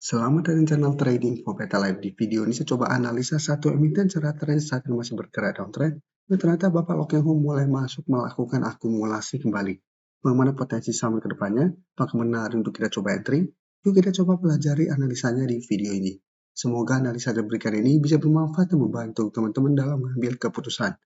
Selamat datang di channel Trading for Beta Live. Di video ini saya coba analisa satu emiten secara tren saat ini masih bergerak downtrend. Dan ternyata Bapak Loh Keng Hong mulai masuk melakukan akumulasi kembali. Bagaimana potensi saham ke depannya? Apakah menarik untuk kita coba entry? Yuk kita coba pelajari analisanya di video ini. Semoga analisa yang diberikan ini bisa bermanfaat dan membantu teman-teman dalam mengambil keputusan.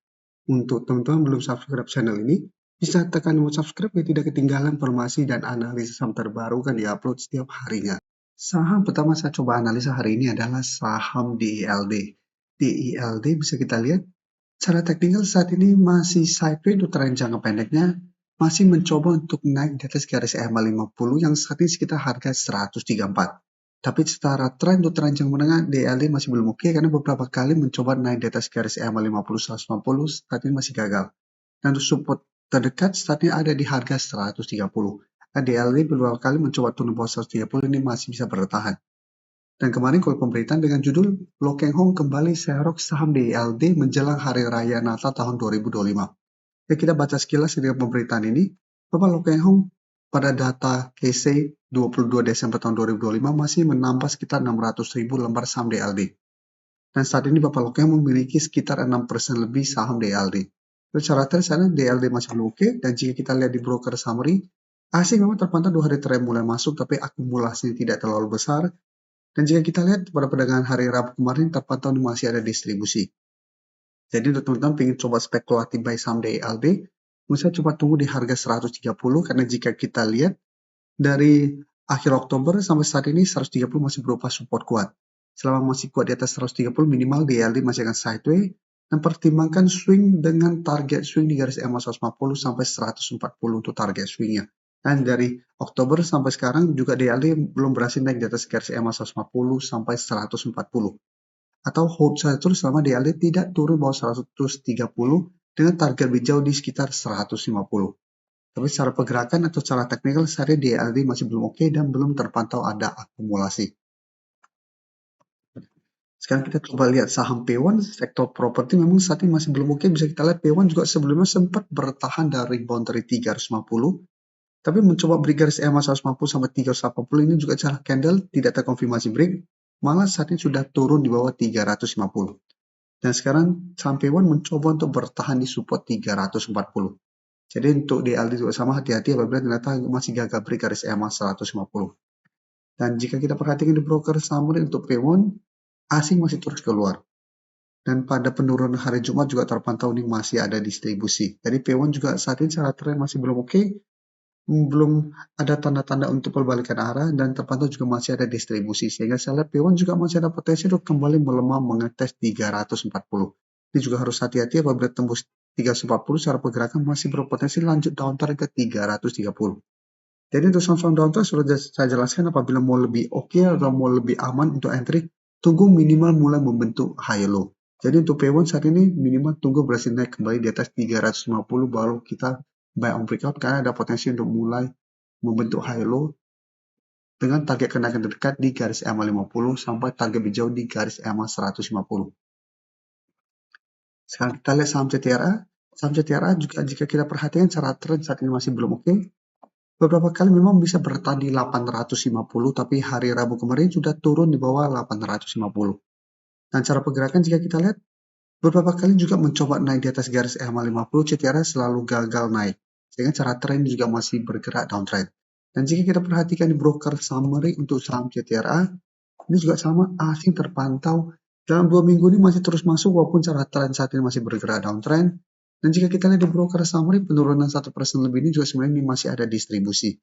Untuk teman-teman belum subscribe channel ini, bisa tekan tombol subscribe biar tidak ketinggalan informasi dan analisis saham terbaru kan diupload setiap harinya. Saham pertama saya coba analisa hari ini adalah saham DILD. DILD bisa kita lihat secara teknikal saat ini masih sideways untuk tren jangka pendeknya, masih mencoba untuk naik di atas garis EMA 50 yang saat ini sekitar harga 134. Tapi secara tren untuk tren jangka menengah, DILD masih belum oke karena beberapa kali mencoba naik di atas garis EMA 50-150 saat ini masih gagal. Dan untuk support terdekat saat ini ada di harga 130. DILD beberapa kali mencoba turun bawah 130 ini masih bisa bertahan. Dan kemarin kalau pemberitaan dengan judul Loh Keng Hong kembali serok saham DILD menjelang Hari Raya Natal tahun 2025. Jadi kita baca sekilas dengan pemberitaan ini, Bapak Loh Keng Hong pada data KC 22 Desember tahun 2025 masih menambah sekitar 600.000 lembar saham DILD. Dan saat ini Bapak Loh Keng Hong memiliki sekitar 6% lebih saham DILD. Secara tren sana DILD masih belum oke, dan jika kita lihat di broker summary, asing memang terpantau 2 hari tren mulai masuk, tapi akumulasinya tidak terlalu besar. Dan jika kita lihat pada perdagangan hari Rabu kemarin, terpantau masih ada distribusi. Jadi untuk teman-teman ingin coba spekulatif buy saham DILD, saya coba tunggu di harga 130, karena jika kita lihat dari akhir Oktober sampai saat ini 130 masih berupa support kuat. Selama masih kuat di atas 130 minimal DILD masih akan sideways, dan pertimbangkan swing dengan target swing di garis EMA 150 sampai 140 untuk target swingnya. Dan dari Oktober sampai sekarang juga DILD belum berhasil naik di atas garis EMA 150 sampai 140. Atau hold saja terus selama DILD tidak turun bawah 130 dengan target lebih jauh di sekitar 150. Tapi secara pergerakan atau secara teknikal saat ini DILD masih belum oke dan belum terpantau ada akumulasi. Sekarang kita coba lihat saham P1, sektor properti memang saat ini masih belum oke. Bisa kita lihat P1 juga sebelumnya sempat bertahan dari rebound dari 350, tapi mencoba break garis EMA 150 sampai 380 ini juga cara candle tidak terkonfirmasi break, malah saat ini sudah turun di bawah 350. Dan sekarang saham P1 mencoba untuk bertahan di support 340. Jadi untuk DILD juga sama, hati-hati apabila ternyata masih gagal break garis EMA 150. Dan jika kita perhatikan di broker summary untuk P1, asing masih terus keluar. Dan pada penurunan hari Jumat juga terpantau ini masih ada distribusi. Jadi P1 juga saat ini secara tren masih belum oke, belum ada tanda-tanda untuk perbalikan arah, dan terpantau juga masih ada distribusi. Sehingga saya lihat P1 juga masih ada potensi untuk kembali melemah mengetes 340. Ini juga harus hati-hati apabila tembus 340 secara pergerakan masih berpotensi lanjut downtrend ke 330. Jadi untuk saham-saham downtrend sudah saya jelaskan apabila mau lebih oke atau mau lebih aman untuk entry, tunggu minimal mulai membentuk high low. Jadi untuk P1 saat ini minimal tunggu berhasil naik kembali di atas 350 baru kita buy on breakout karena ada potensi untuk mulai membentuk high low dengan target kenaikan terdekat di garis EMA 50 sampai target lebih jauh di garis EMA 150. Sekarang kita lihat saham CTRA. Saham CTRA juga jika kita perhatikan secara trend saat ini masih belum oke. Beberapa kali memang bisa bertahan di 850, tapi hari Rabu kemarin sudah turun di bawah 850. Dan cara pergerakan jika kita lihat, beberapa kali juga mencoba naik di atas garis EMA 50, CTRA selalu gagal naik. Sehingga cara tren juga masih bergerak downtrend. Dan jika kita perhatikan di broker summary untuk saham CTRA, ini juga sama, asing terpantau dalam 2 minggu ini masih terus masuk walaupun cara tren saat ini masih bergerak downtrend. Dan jika kita lihat di broker summary, penurunan 1% lebih ini juga sebenarnya ini masih ada distribusi.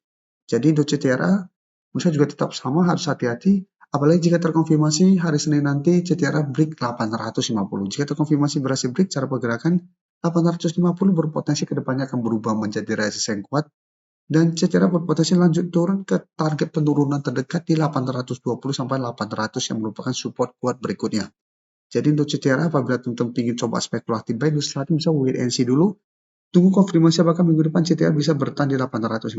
Jadi untuk CTRA, menurut saya juga tetap sama, harus hati-hati. Apalagi jika terkonfirmasi hari Senin nanti CTRA break 850. Jika terkonfirmasi berhasil break, cara pergerakan 850 berpotensi kedepannya akan berubah menjadi resisten yang kuat. Dan CTRA berpotensi lanjut turun ke target penurunan terdekat di 820 sampai 800 yang merupakan support kuat berikutnya. Jadi untuk CTRA apabila teman-teman ingin coba spekulatif buy, saat ini bisa wait and see dulu. Tunggu konfirmasi apakah minggu depan CTRA bisa bertahan di 850.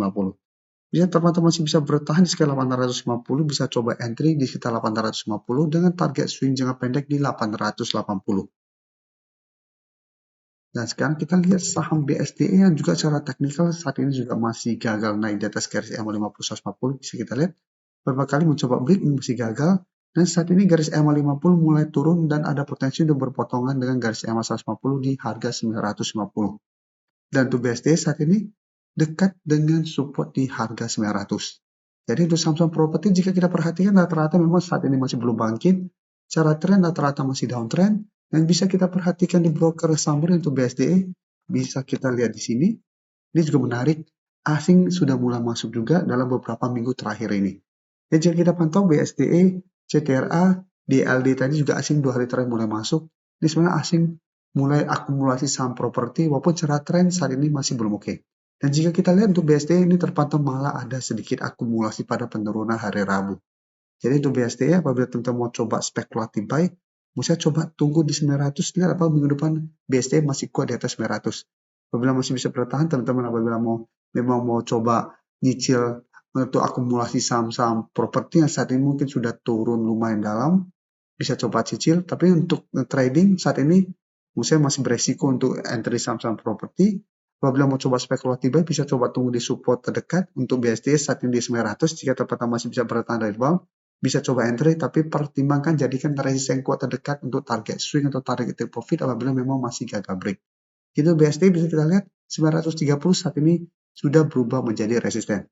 Bisa teman-teman masih bisa bertahan di sekitar 850, bisa coba entry di sekitar 850 dengan target swing jangka pendek di 880. Dan sekarang kita lihat saham BSDE yang juga secara teknikal saat ini juga masih gagal naik di atas garis EMA 50-140. Bisa kita lihat beberapa kali mencoba break ini masih gagal, dan saat ini garis EMA 50 mulai turun dan ada potensi untuk berpotongan dengan garis EMA 150 di harga 950. Dan untuk BSD saat ini dekat dengan support di harga 900. Jadi untuk saham-saham properti jika kita perhatikan rata-rata memang saat ini masih belum bangkit, cara tren rata-rata masih downtrend, dan bisa kita perhatikan di broker summary untuk BSDE, bisa kita lihat di sini. Ini juga menarik, asing sudah mulai masuk juga dalam beberapa minggu terakhir ini. Dan jika kita pantau BSDE, CTRA, DLD tadi juga asing 2 hari terakhir mulai masuk. Ini sebenarnya asing mulai akumulasi saham properti walaupun secara tren saat ini masih belum oke. Dan jika kita lihat untuk BSDE ini terpantau malah ada sedikit akumulasi pada penurunan hari Rabu. Jadi untuk BSDE apabila teman-teman mau coba spekulatif buy, bisa coba tunggu di 900, lihat apa minggu depan BSDE masih kuat di atas 900. Apabila masih bisa bertahan, teman-teman apabila memang mau coba nyicil untuk akumulasi saham-saham properti yang saat ini mungkin sudah turun lumayan dalam, bisa coba cicil. Tapi untuk trading saat ini, saya masih beresiko untuk entry saham-saham properti. Apabila mau coba spekulatif buy, bisa coba tunggu di support terdekat untuk BSDE saat ini di 900. Jika ternyata masih bisa bertahan dari bawah, bisa coba entry, tapi pertimbangkan jadikan resisten kuat terdekat untuk target swing atau target take profit apabila memang masih gagal break. Itu BSD bisa kita lihat 930 saat ini sudah berubah menjadi resisten.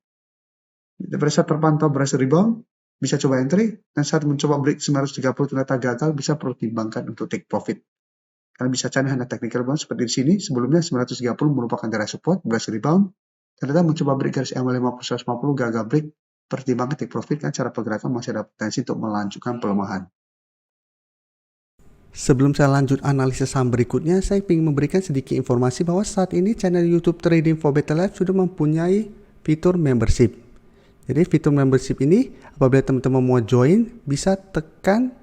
Pada saat terpantau berhasil rebound, bisa coba entry, dan saat mencoba break 930 ternyata gagal, bisa pertimbangkan untuk take profit. Kalian bisa cari hanya technical rebound seperti di sini. Sebelumnya 930 merupakan daerah support, berhasil rebound. Ternyata mencoba break garis EMA 50 150 gagal break, pertimbangkan take profit, kan cara pergerakan masih ada potensi untuk melanjutkan pelemahan. Sebelum saya lanjut analisis saham berikutnya, saya ingin memberikan sedikit informasi bahwa saat ini channel YouTube Trading for Better Life sudah mempunyai fitur membership. Jadi fitur membership ini apabila teman-teman mau join, bisa tekan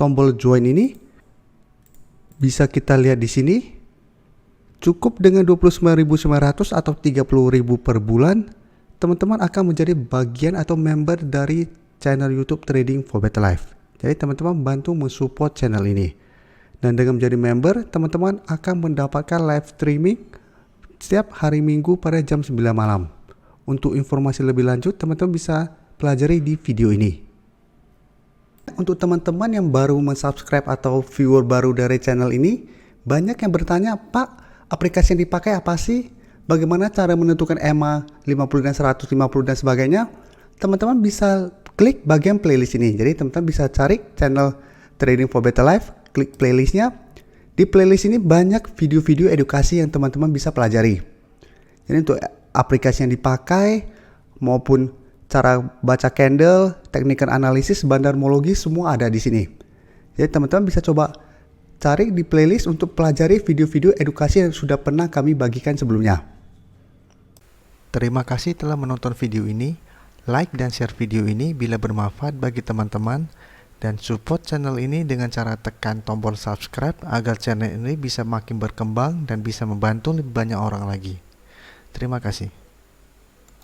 tombol join ini. Bisa kita lihat di sini. Cukup dengan 29.900 atau 30.000 per bulan, teman-teman akan menjadi bagian atau member dari channel YouTube Trading for Better Life. Jadi teman-teman bantu mensupport channel ini. Dan dengan menjadi member, teman-teman akan mendapatkan live streaming setiap hari Minggu pada jam 9 malam. Untuk informasi lebih lanjut, teman-teman bisa pelajari di video ini. Untuk teman-teman yang baru mensubscribe atau viewer baru dari channel ini, banyak yang bertanya, Pak, aplikasi yang dipakai apa sih? Bagaimana cara menentukan EMA 50 dan 150 dan sebagainya? Teman-teman bisa klik bagian playlist ini. Jadi teman-teman bisa cari channel Trading for Better Life, klik playlistnya. Di playlist ini banyak video-video edukasi yang teman-teman bisa pelajari. Jadi untuk aplikasi yang dipakai maupun cara baca candle, technical analysis, bandarmologi semua ada di sini. Jadi teman-teman bisa coba cari di playlist untuk pelajari video-video edukasi yang sudah pernah kami bagikan sebelumnya. Terima kasih telah menonton video ini. Like dan share video ini bila bermanfaat bagi teman-teman, dan support channel ini dengan cara tekan tombol subscribe agar channel ini bisa makin berkembang dan bisa membantu lebih banyak orang lagi. Terima kasih.